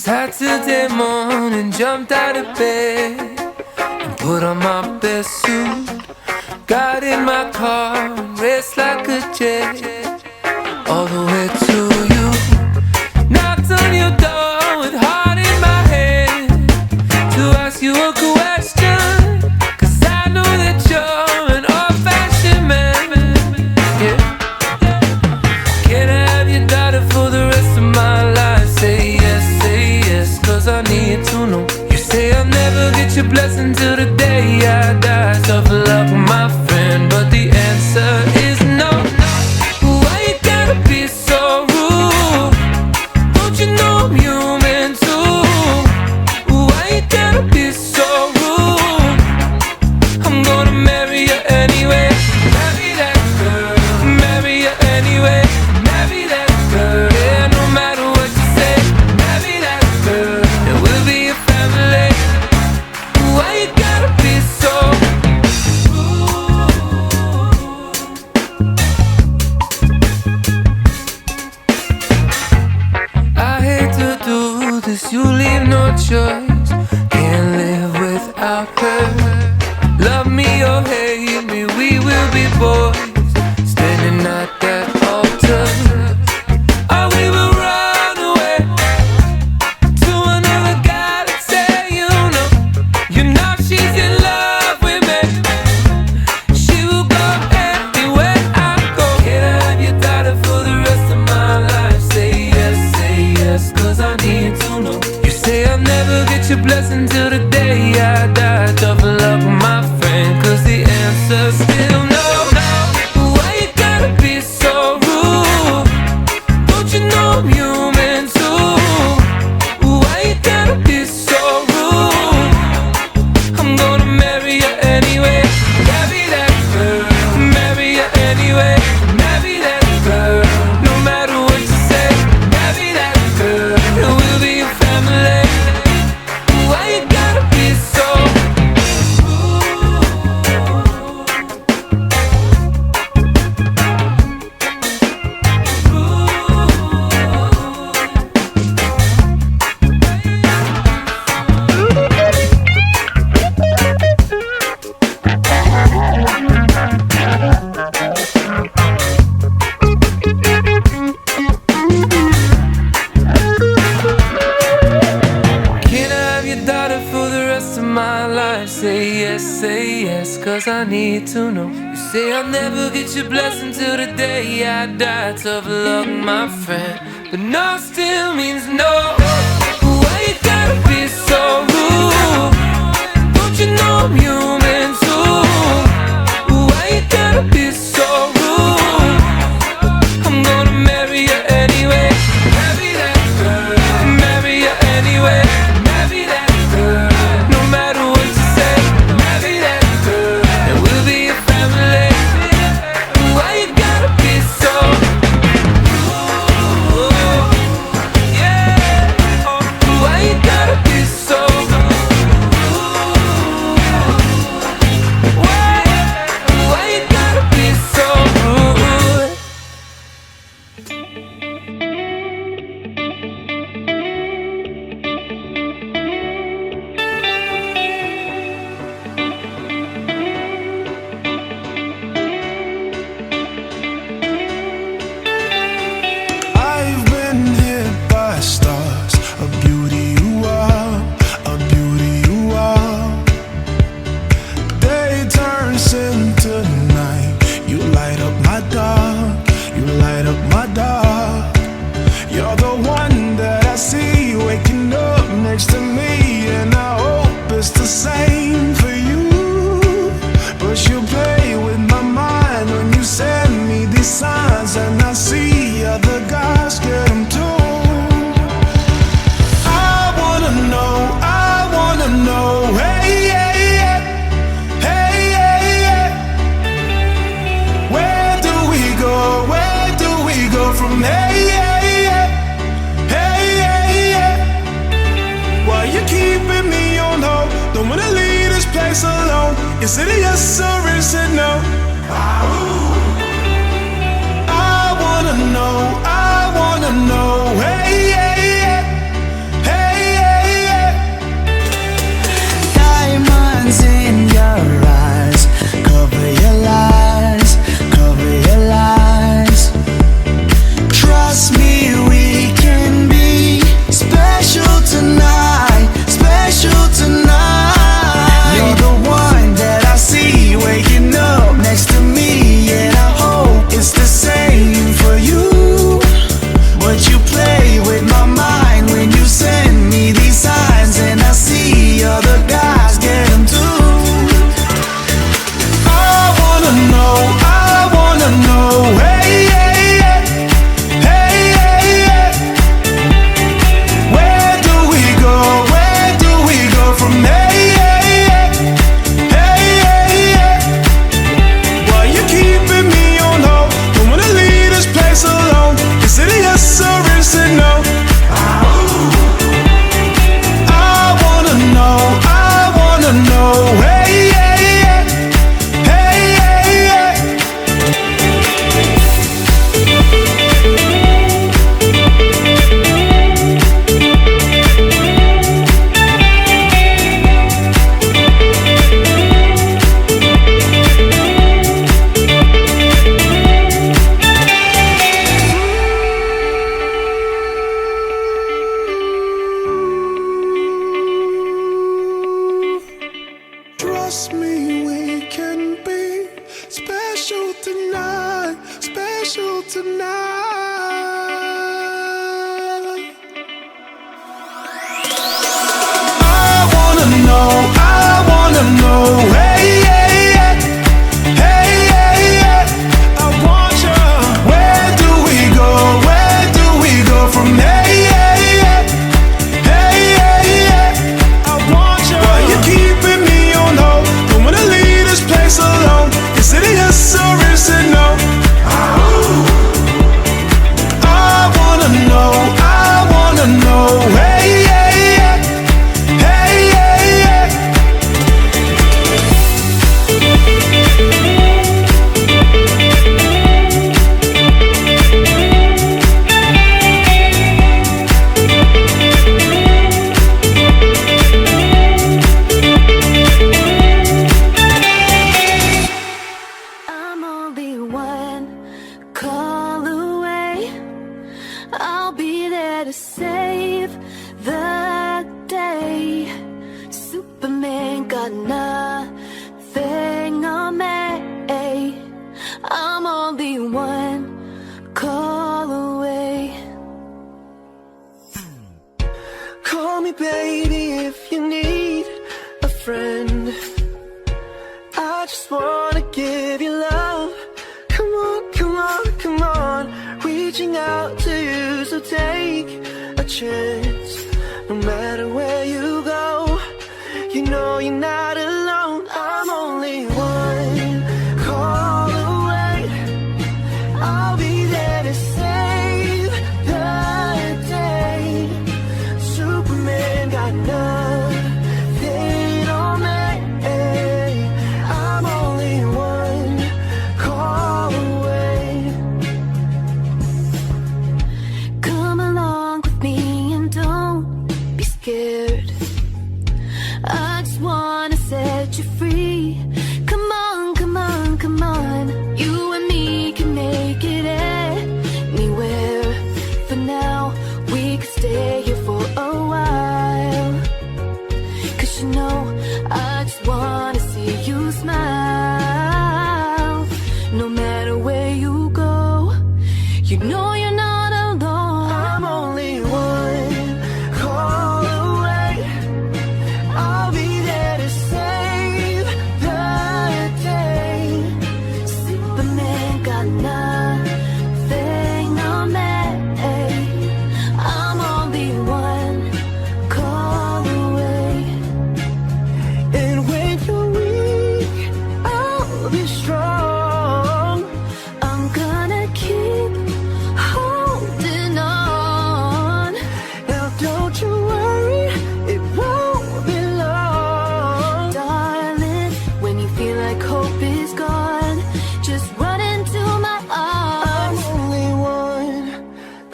Saturday morning, jumped out of bed and put on my best suit. Got in my car and raced like a jet all the way to you. Knocked on your door with heart in my hand to ask you a question, 'cause I know that you're an old-fashioned man. Yeah. Can I have your daughter for the rest of my life? Say yes, 'cause I need to know. You say I'll never get your blessing till the day I die. Tough luck, my friend, but the answer is no. Why you gotta be so rude? Don't you know I'm human too? Why you gotta be so rude? I'm gonna marry you anyway. Marry that girl, marry you anyway. Marry that girl, yeah, no matter what you say. Marry that girl, and we'll be a family. Why you gotta be so rude? I hate to do this, you leave no choice. Can't live without her. Love me or hate me, we will be boys, standing at that altar. Or we will run away to another guy that say you know she's in love with me. She will go anywhere I go. Can I have your daughter for the rest of my life? Say yes, 'cause I need to know. You say I'll never get your blessing till the day I die. Tough luck, my friend, 'cause the answer's still no. Why you gotta be so rude? Don't you know I'm human too? Why you gotta be so rude? I'm gonna marry you anyway. Marry that girl, marry you anyway. Marry that girl, no matter what you say. Marry that girl, and we'll be a family. Why you gotta be so rude? Can I have your daughter for the rest of my life? Say yes, 'cause I need to know. You say I'll never get your blessing till the day I die. Tough luck, my friend, but no still means no. Why you gotta be so rude? Don't you know I'm human too? Why you gotta be so rude? I'm gonna marry you anyway. Marry that girl, marry you anyway. Marry that girl, no matter what you say. Marry that girl, and we'll be a family. Why you gotta be so rude? Yeah. Why you gotta be so rude? Why you gotta be so rude? I've been hit by stars, a beauty you are, a beauty you are. Day turns into night, you light up my dark, you light up my dark. You're the one that I see waking up next to me, and I hope it's the same for you. But you play with my mind when you send me these signs, and I see other guys get them too. I wanna know, hey, yeah, yeah, hey, yeah, yeah. Where do we go from hey, yeah, yeah, hey, yeah, yeah. Why you keeping me on hold? Don't wanna leave this place alone. Is it a yes or is it no? I wanna know, hey, yeah, yeah, hey, Hey, hey, hey, hey, hey, hey, I want you. Where do we go? Where do we go from here? Hey, hey, hey, hey, hey, I want you. Why you keeping me on hold? Don't wanna leave this place alone. Is it a yes or is it no? I wanna know. Hey, hey, hey, hey, hey, hey. I'm only one call away. I'll be there to save the day. Superman got nothing on me. I'm only one call away. Call me baby if you need a friend. I just wanna give you love. Come on, come on, come on. Reaching out to you, so take a chance. No matter where you go, you know you're not alone. I'm only one call away. I'll be there to save the day. Superman got nothing on me. I'm only one call away. Come along with me and don't be scared. I just wanna set you free. Come on, come on, come on. You and me can make it anywhere. For now, we can stay here for a while. 'Cause you know, I just wanna see you smile. No matter where you go, you know you're not alone. I'm only one call away. I'll be there to save the day. Superman got nothing on me. I'm only one call away. And when you're weak, I'll be strong. I'm gonna keep holding on. Now don't you worry, it won't be long. Darling, when you feel like hope is gone, just run into my arms. I'm only one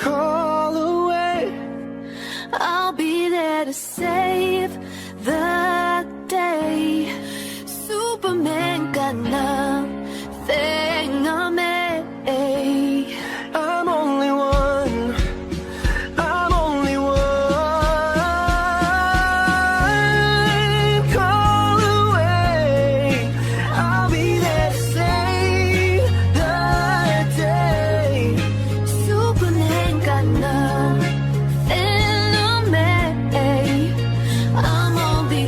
call away. I'll be there to save the day. Superman got nothing on me. I'm only one. I'm only one call away. I'll be there to save the day. Superman got nothing on me. I'm only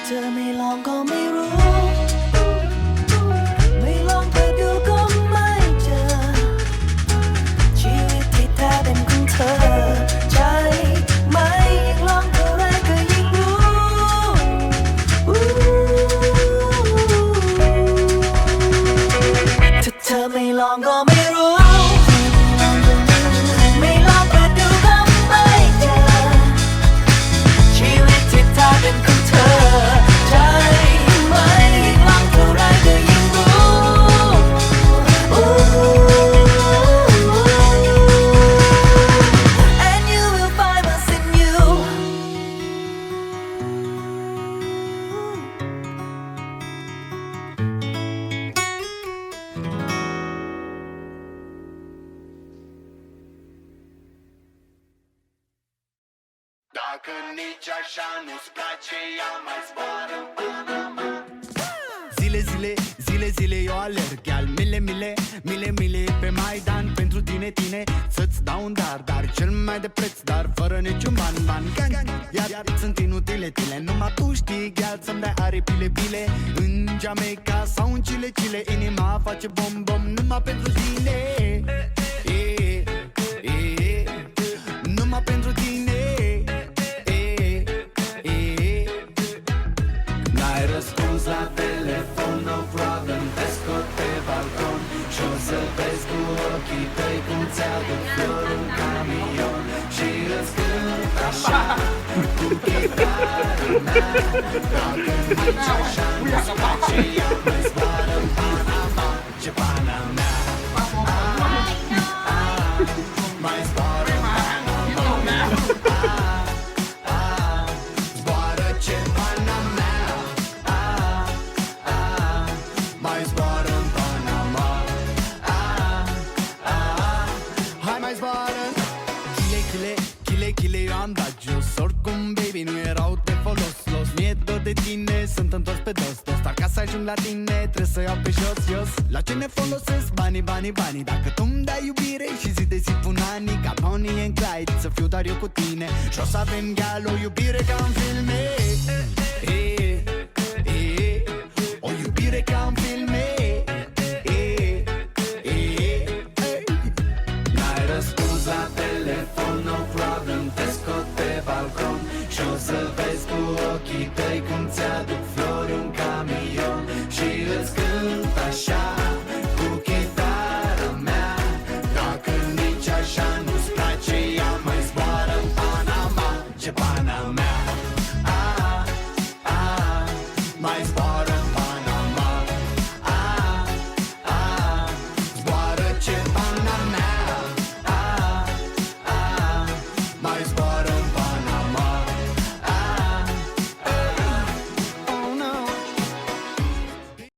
เธอไม่ลองก็ไม่รู้ไม่ลองเธอดูก็ไม่เจอชีวิตที่แท้เป็นของเธอใจไหมยิ่งลองเท่าไรก็ยิ่งรู้ถ้าเธอไม่ลองก็ไม่รู้ไม่ลองเปิดดูก็ไม่เจอชีวิตที่แท้เป็นของเธอใจไหมยิ่งลองเท่าไรก็ยิ่งรู้ And you will find what's in you Dacă nici așa nu-ți place, ia mai zboară în Panama. Zile, eu alerg al mile pe Maidan pentru tine să-ți dau un dar cel mai de preț, dar fără niciun ban Iar sunt inutile, numai tu știi, gheal să-mi dai aripile în Jamaica sau în Chile inima face bom numai pentru tine numai pentru tine N-ai răspuns la telefon, no problem, te scot pe balcon Și o să vezi cu ochii tăi cum ți-aduc flori în camion Și îți cânt așa cu chitară mea Dacă nici așa nu-ți place, ia mai zboară în Panama Ce pana mea mai zboară în Panama Zboară ce pana mea mai zboară în Panama Hai mai zboară Chile, eu am dat jos Oricum, baby, nu erau de folos Mi-e dor de tine, sunt întors pe dos Dar ca să ajung la tine, trebuie să iau pe jos La ce ne folosesc banii Dacă tu-mi dai iubire și zi de zi pun anii Ca Bonnie and Clyde, să fiu doar eu cu tine Și o să avem gheal, o iubire ca în filme O iubire ca în filme N-ai răspuns la telefon, no problem, te scot pe balcon Și o să vezi cu ochii tăi cum ți-aduc flori în camion Și îți cânt așa cu chitară mea Dacă nici așa nu-ți place, ia mai zboară în Panama Ce pana mea mai zboară